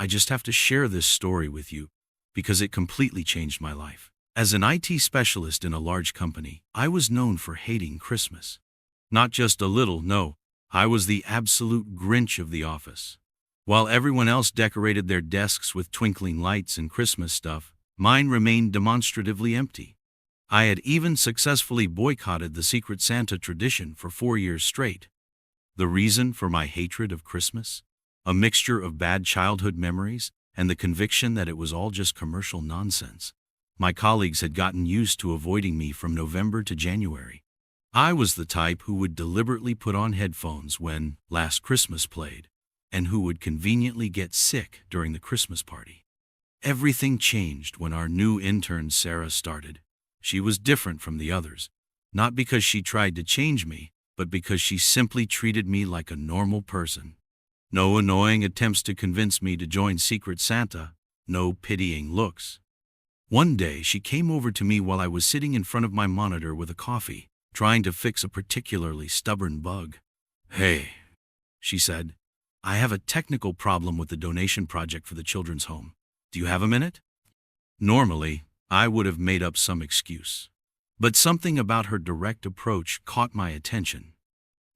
I just have to share this story with you because it completely changed my life. As an IT specialist in a large company, I was known for hating Christmas. Not just a little, no, I was the absolute Grinch of the office. While everyone else decorated their desks with twinkling lights and Christmas stuff, mine remained demonstratively empty. I had even successfully boycotted the Secret Santa tradition for 4 years straight. The reason for my hatred of Christmas? A mixture of bad childhood memories and the conviction that it was all just commercial nonsense. My colleagues had gotten used to avoiding me from November to January. I was the type who would deliberately put on headphones when Last Christmas played, and who would conveniently get sick during the Christmas party. Everything changed when our new intern Sarah started. She was different from the others, not because she tried to change me, but because she simply treated me like a normal person. No annoying attempts to convince me to join Secret Santa, no pitying looks. One day she came over to me while I was sitting in front of my monitor with a coffee, trying to fix a particularly stubborn bug. "Hey," she said, "I have a technical problem with the donation project for the children's home. Do you have a minute?" Normally, I would have made up some excuse. But something about her direct approach caught my attention.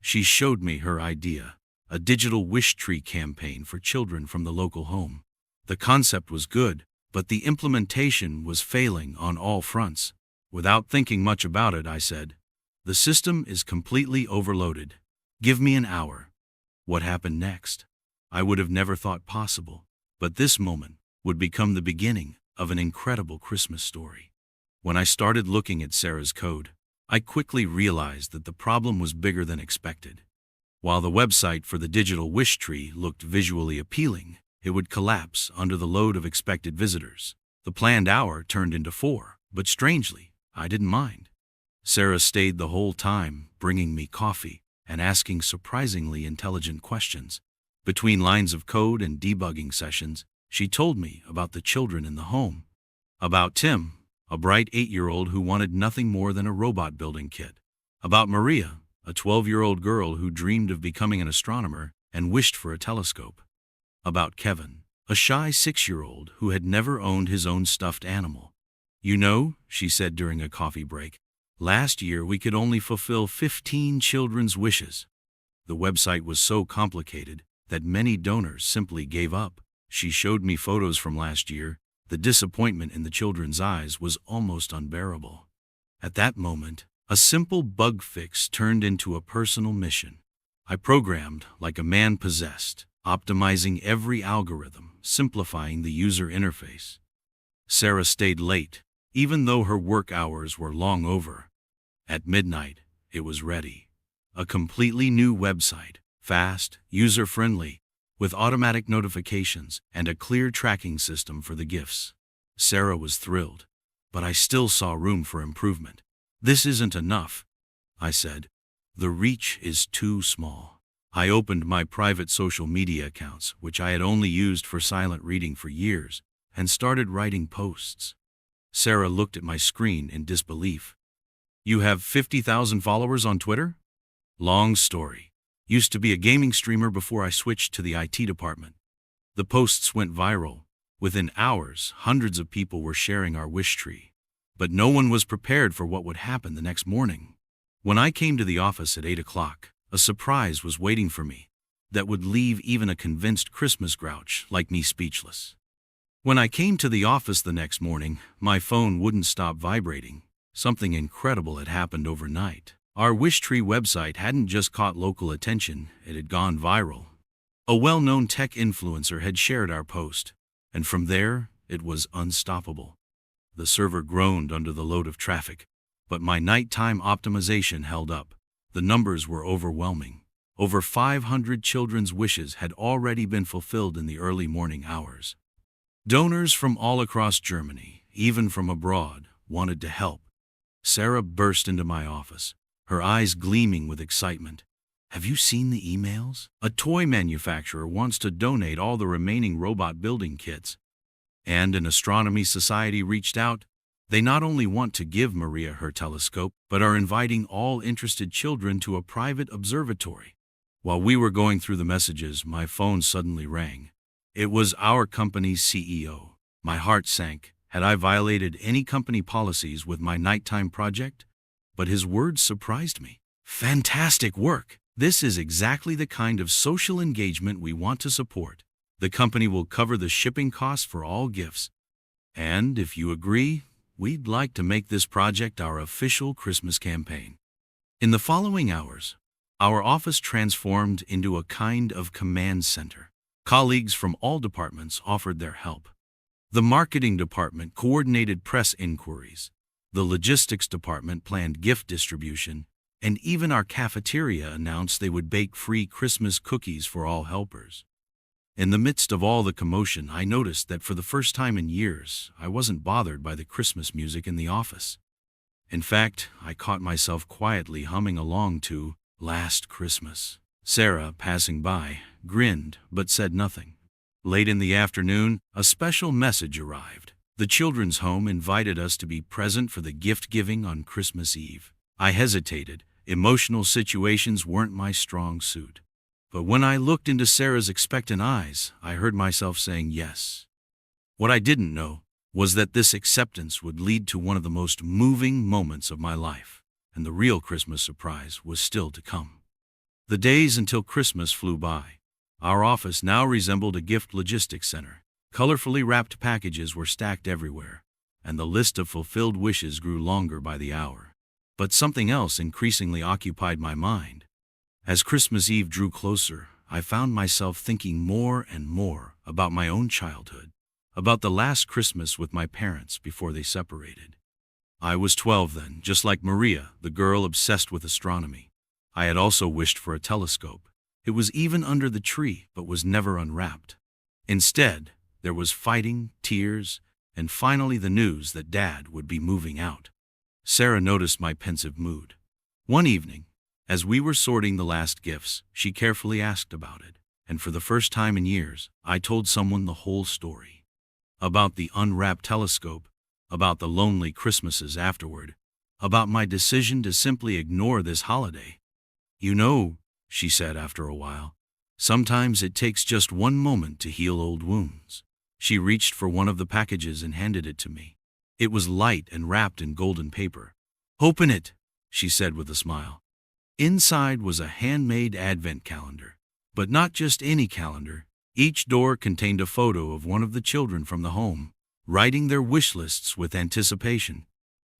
She showed me her idea, a digital wish tree campaign for children from the local home. The concept was good, but the implementation was failing on all fronts. Without thinking much about it, I said, "The system is completely overloaded. Give me an hour." What happened next? I would have never thought possible, but this moment would become the beginning of an incredible Christmas story. When I started looking at Sarah's code, I quickly realized that the problem was bigger than expected. While the website for the digital wish tree looked visually appealing, it would collapse under the load of expected visitors. The planned hour turned into 4, but strangely, I didn't mind. Sarah stayed the whole time, bringing me coffee and asking surprisingly intelligent questions. Between lines of code and debugging sessions, she told me about the children in the home. About Tim, a bright 8-year-old who wanted nothing more than a robot building kit. About Maria, a 12-year-old girl who dreamed of becoming an astronomer and wished for a telescope. About Kevin, a shy 6-year-old who had never owned his own stuffed animal. "You know," she said during a coffee break, "last year we could only fulfill 15 children's wishes." The website was so complicated that many donors simply gave up. She showed me photos from last year. The disappointment in the children's eyes was almost unbearable. At that moment, a simple bug fix turned into a personal mission. I programmed like a man possessed, optimizing every algorithm, simplifying the user interface. Sarah stayed late, even though her work hours were long over. At midnight, it was ready. A completely new website, fast, user-friendly, with automatic notifications and a clear tracking system for the gifts. Sarah was thrilled, but I still saw room for improvement. "This isn't enough," I said. "The reach is too small." I opened my private social media accounts, which I had only used for silent reading for years, and started writing posts. Sarah looked at my screen in disbelief. "You have 50,000 followers on Twitter?" Long story. Used to be a gaming streamer before I switched to the IT department. The posts went viral. Within hours, hundreds of people were sharing our wish tree. But no one was prepared for what would happen the next morning. When I came to the office at 8 o'clock, a surprise was waiting for me that would leave even a convinced Christmas grouch like me speechless. When I came to the office the next morning, my phone wouldn't stop vibrating. Something incredible had happened overnight. Our wish tree website hadn't just caught local attention, it had gone viral. A well-known tech influencer had shared our post, and from there, it was unstoppable. The server groaned under the load of traffic, but my nighttime optimization held up. The numbers were overwhelming. Over 500 children's wishes had already been fulfilled in the early morning hours. Donors from all across Germany, even from abroad, wanted to help. Sarah burst into my office, her eyes gleaming with excitement. "Have you seen the emails? A toy manufacturer wants to donate all the remaining robot building kits. And an astronomy society reached out. They not only want to give Maria her telescope, but are inviting all interested children to a private observatory." While we were going through the messages, my phone suddenly rang. It was our company's CEO. My heart sank. Had I violated any company policies with my nighttime project? But his words surprised me. Fantastic work! This is exactly the kind of social engagement we want to support. The company will cover the shipping costs for all gifts. And if you agree, we'd like to make this project our official Christmas campaign. In the following hours, our office transformed into a kind of command center. Colleagues from all departments offered their help. The marketing department coordinated press inquiries. The logistics department planned gift distribution, and even our cafeteria announced they would bake free Christmas cookies for all helpers. In the midst of all the commotion, I noticed that for the first time in years, I wasn't bothered by the Christmas music in the office. In fact, I caught myself quietly humming along to "Last Christmas." Sarah, passing by, grinned but said nothing. Late in the afternoon, a special message arrived. The children's home invited us to be present for the gift giving on Christmas Eve. I hesitated. Emotional situations weren't my strong suit. But when I looked into Sarah's expectant eyes, I heard myself saying yes. What I didn't know was that this acceptance would lead to one of the most moving moments of my life, and the real Christmas surprise was still to come. The days until Christmas flew by. Our office now resembled a gift logistics center. Colorfully wrapped packages were stacked everywhere, and the list of fulfilled wishes grew longer by the hour. But something else increasingly occupied my mind. As Christmas Eve drew closer, I found myself thinking more and more about my own childhood, about the last Christmas with my parents before they separated. I was 12 then, just like Maria, the girl obsessed with astronomy. I had also wished for a telescope. It was even under the tree, but was never unwrapped. Instead, there was fighting, tears, and finally the news that Dad would be moving out. Sarah noticed my pensive mood. One evening, as we were sorting the last gifts, she carefully asked about it, and for the first time in years, I told someone the whole story. About the unwrapped telescope, about the lonely Christmases afterward, about my decision to simply ignore this holiday. "You know," she said after a while, "sometimes it takes just one moment to heal old wounds." She reached for one of the packages and handed it to me. It was light and wrapped in golden paper. "Open it," she said with a smile. Inside was a handmade advent calendar. But not just any calendar. Each door contained a photo of one of the children from the home, writing their wish lists with anticipation.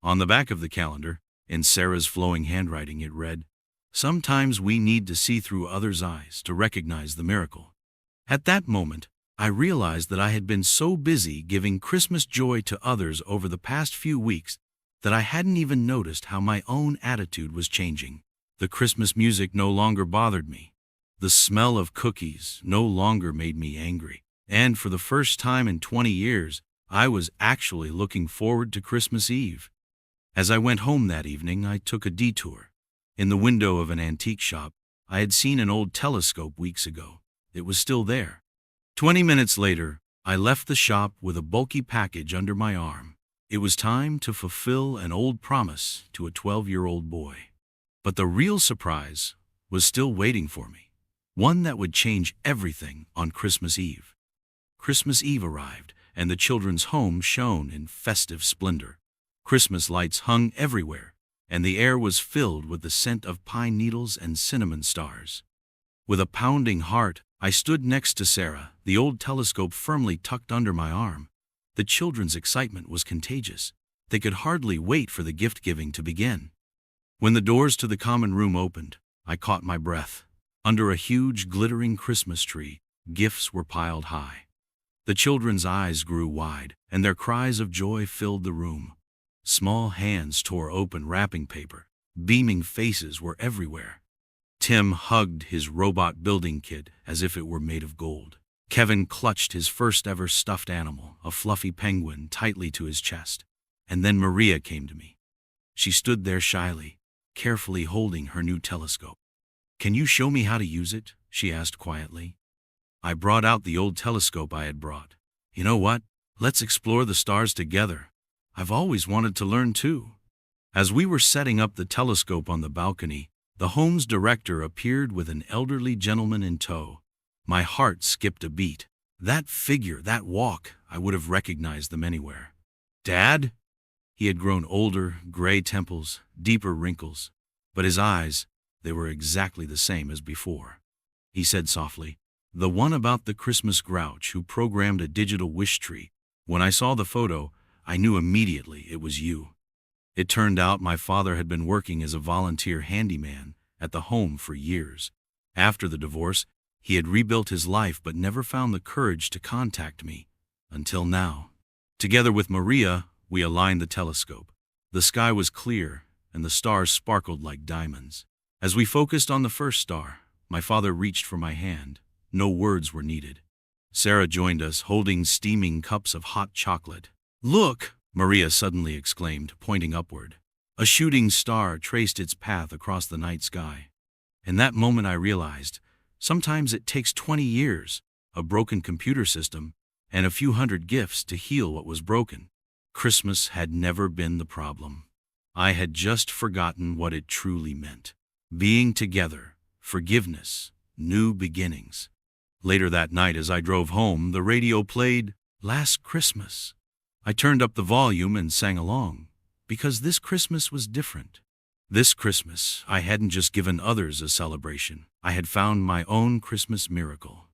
On the back of the calendar, in Sarah's flowing handwriting, it read, "Sometimes we need to see through others' eyes to recognize the miracle." At that moment, I realized that I had been so busy giving Christmas joy to others over the past few weeks that I hadn't even noticed how my own attitude was changing. The Christmas music no longer bothered me. The smell of cookies no longer made me angry. And for the first time in 20 years, I was actually looking forward to Christmas Eve. As I went home that evening, I took a detour. In the window of an antique shop, I had seen an old telescope weeks ago. It was still there. 20 minutes later, I left the shop with a bulky package under my arm. It was time to fulfill an old promise to a 12-year-old boy. But the real surprise was still waiting for me. One that would change everything on Christmas Eve. Christmas Eve arrived, and the children's home shone in festive splendor. Christmas lights hung everywhere, and the air was filled with the scent of pine needles and cinnamon stars. With a pounding heart, I stood next to Sarah, the old telescope firmly tucked under my arm. The children's excitement was contagious. They could hardly wait for the gift-giving to begin. When the doors to the common room opened, I caught my breath. Under a huge, glittering Christmas tree, gifts were piled high. The children's eyes grew wide, and their cries of joy filled the room. Small hands tore open wrapping paper. Beaming faces were everywhere. Tim hugged his robot building kit as if it were made of gold. Kevin clutched his first-ever stuffed animal, a fluffy penguin, tightly to his chest. And then Maria came to me. She stood there shyly, carefully holding her new telescope. "Can you show me how to use it?" she asked quietly. I brought out the old telescope I had brought. "You know what? Let's explore the stars together. I've always wanted to learn too." As we were setting up the telescope on the balcony, the home's director appeared with an elderly gentleman in tow. My heart skipped a beat. That figure, that walk, I would have recognized them anywhere. Dad? He had grown older, gray temples, deeper wrinkles. But his eyes, they were exactly the same as before. He said softly, "The one about the Christmas grouch who programmed a digital wish tree. When I saw the photo, I knew immediately it was you." It turned out my father had been working as a volunteer handyman at the home for years. After the divorce, he had rebuilt his life but never found the courage to contact me. Until now. Together with Maria, we aligned the telescope. The sky was clear, and the stars sparkled like diamonds. As we focused on the first star, my father reached for my hand. No words were needed. Sarah joined us, holding steaming cups of hot chocolate. "Look!" Maria suddenly exclaimed, pointing upward. A shooting star traced its path across the night sky. In that moment I realized, sometimes it takes 20 years, a broken computer system, and a few hundred gifts to heal what was broken. Christmas had never been the problem. I had just forgotten what it truly meant. Being together, forgiveness, new beginnings. Later that night as I drove home, the radio played "Last Christmas." I turned up the volume and sang along, because this Christmas was different. This Christmas, I hadn't just given others a celebration. I had found my own Christmas miracle.